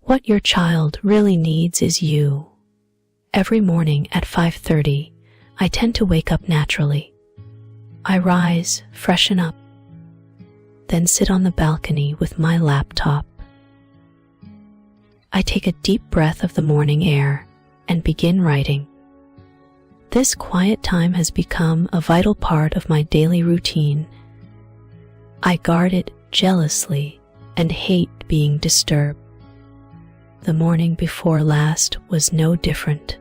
What your child really needs is you. Every morning at 5:30, I tend to wake up naturally. I rise, freshen up, then sit on the balcony with my laptop. I take a deep breath of the morning air and begin writing. This quiet time has become a vital part of my daily routine. I guard it jealously and hate being disturbed. The morning before last was no different.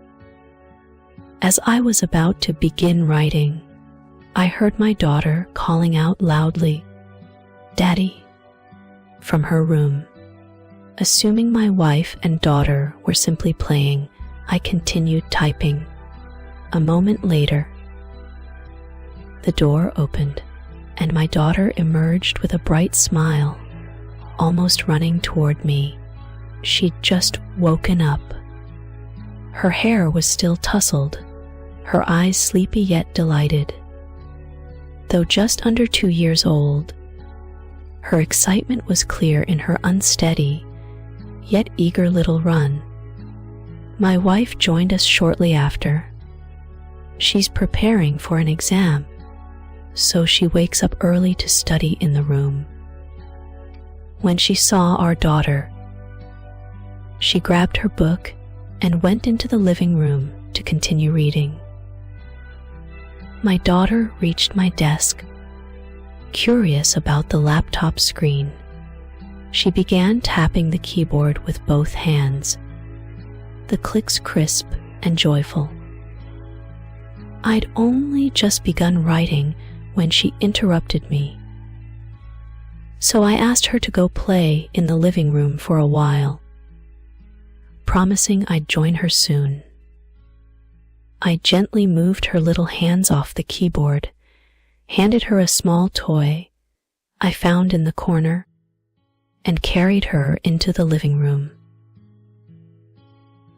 As I was about to begin writing, I heard my daughter calling out loudly, "Daddy," from her room. Assuming my wife and daughter were simply playing, I continued typing. A moment later, the door opened, and my daughter emerged with a bright smile, almost running toward me. She'd just woken up. Her hair was still tousled, her eyes sleepy yet delighted. Though just under 2 years old, her excitement was clear in her unsteady, yet eager little run. My wife joined us shortly after. She's preparing for an exam, so she wakes up early to study in the room. When she saw our daughter, she grabbed her book and went into the living room to continue reading. My daughter reached my desk, curious about the laptop screen. She began tapping the keyboard with both hands, the clicks crisp and joyful. I'd only just begun writing when she interrupted me, so I asked her to go play in the living room for a while, promising I'd join her soon. I gently moved her little hands off the keyboard, handed her a small toy I found in the corner, and carried her into the living room.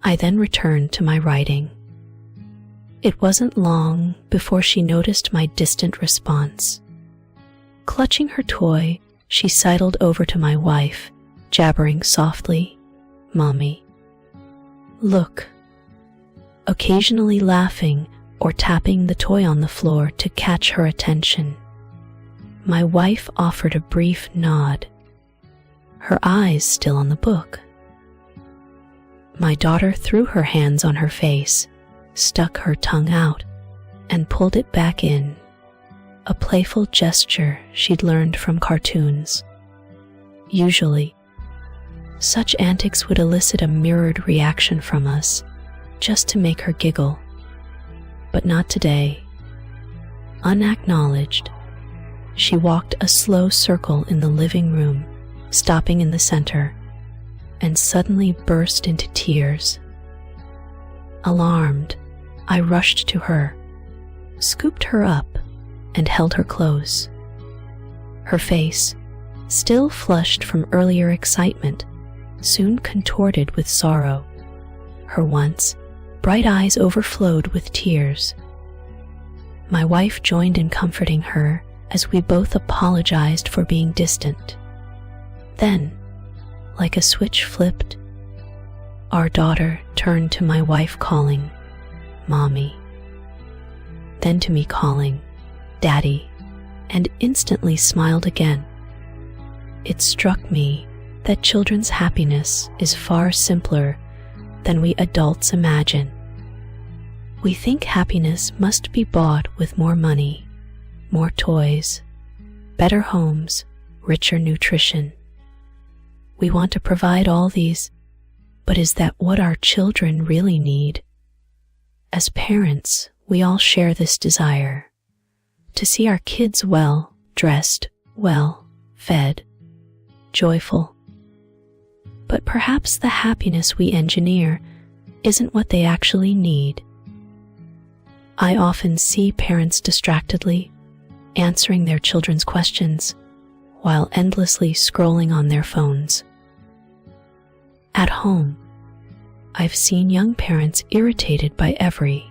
I then returned to my writing. It wasn't long before she noticed my distant response. Clutching her toy, she sidled over to my wife, jabbering softly, "Mommy, look," occasionally laughing or tapping the toy on the floor to catch her attention. My wife offered a brief nod, her eyes still on the book. My daughter threw her hands on her face, stuck her tongue out, and pulled it back in, a playful gesture she'd learned from cartoons. Usually, such antics would elicit a mirrored reaction from us, just to make her giggle. But not today. Unacknowledged, she walked a slow circle in the living room, stopping in the center, and suddenly burst into tears. Alarmed, I rushed to her, scooped her up, and held her close. Her face, still flushed from earlier excitement, soon contorted with sorrow. Her once bright eyes overflowed with tears. My wife joined in comforting her as we both apologized for being distant. Then, like a switch flipped, our daughter turned to my wife calling, "Mommy," then to me calling, "Daddy," and instantly smiled again. It struck me that children's happiness is far simpler than we adults imagine. We think happiness must be bought with more money, more toys, better homes, richer nutrition. We want to provide all these, but is that what our children really need? As parents, we all share this desire to see our kids well dressed, well fed, joyful. But perhaps the happiness we engineer isn't what they actually need. I often see parents distractedly answering their children's questions while endlessly scrolling on their phones. At home, I've seen young parents irritated by every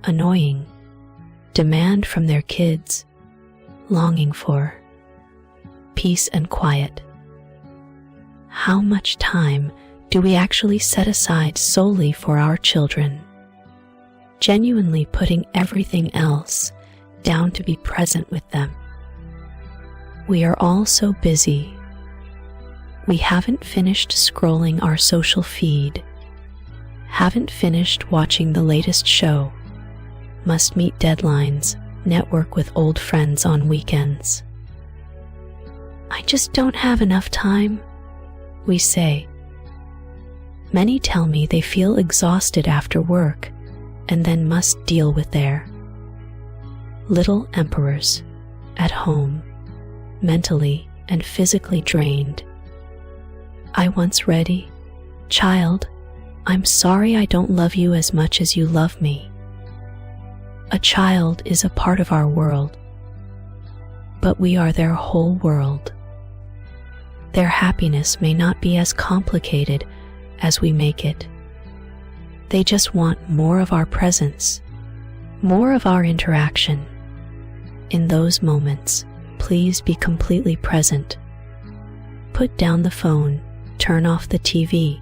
annoying demand from their kids, longing for peace and quiet. how much time do we actually set aside solely for our children? Genuinely putting everything else down to be present with them. We are all so busy. We haven't finished scrolling our social feed, haven't finished watching the latest show, must meet deadlines, network with old friends on weekends. I just don't have enough time, we say. Many tell me they feel exhausted after work and then must deal with their little emperors at home, mentally and physically drained. I once read, "Child, I'm sorry I don't love you as much as you love me." A child is a part of our world, but we are their whole world. Their happiness may not be as complicated as we make it. They just want more of our presence, more of our interaction. In those moments, please be completely present. Put down the phone, turn off the TV.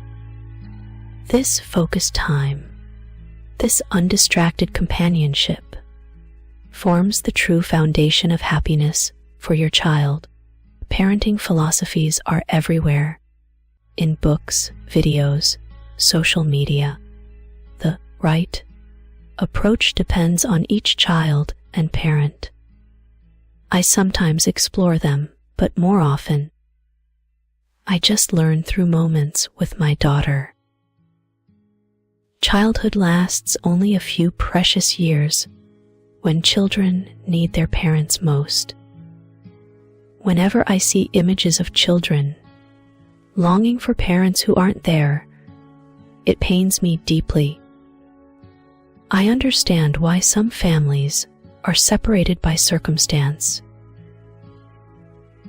This focused time, this undistracted companionship, forms the true foundation of happiness for your child. Parenting philosophies are everywhere, in books, videos, social media. The right approach depends on each child and parent. I sometimes explore them, but more often, I just learn through moments with my daughter. Childhood lasts only a few precious years when children need their parents most. Whenever I see images of children longing for parents who aren't there, it pains me deeply. I understand why some families are separated by circumstance,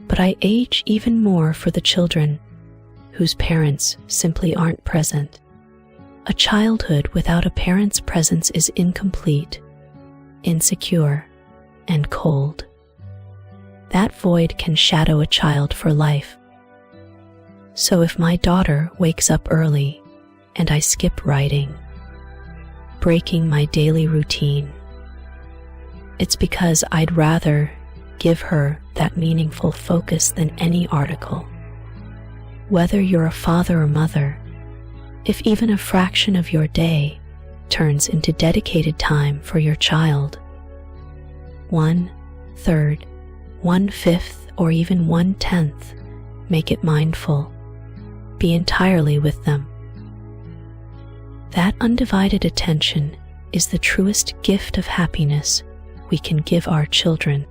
but I age even more for the children whose parents simply aren't present. A childhood without a parent's presence is incomplete, insecure, and cold. That void can shadow a child for life. So if my daughter wakes up early and I skip writing, breaking my daily routine, it's because I'd rather give her that meaningful focus than any article. Whether you're a father or mother, if even a fraction of your day turns into dedicated time for your child, 1/3, 1/5, or even 1/10, make it mindful. Be entirely with them. That undivided attention is the truest gift of happiness we can give our children.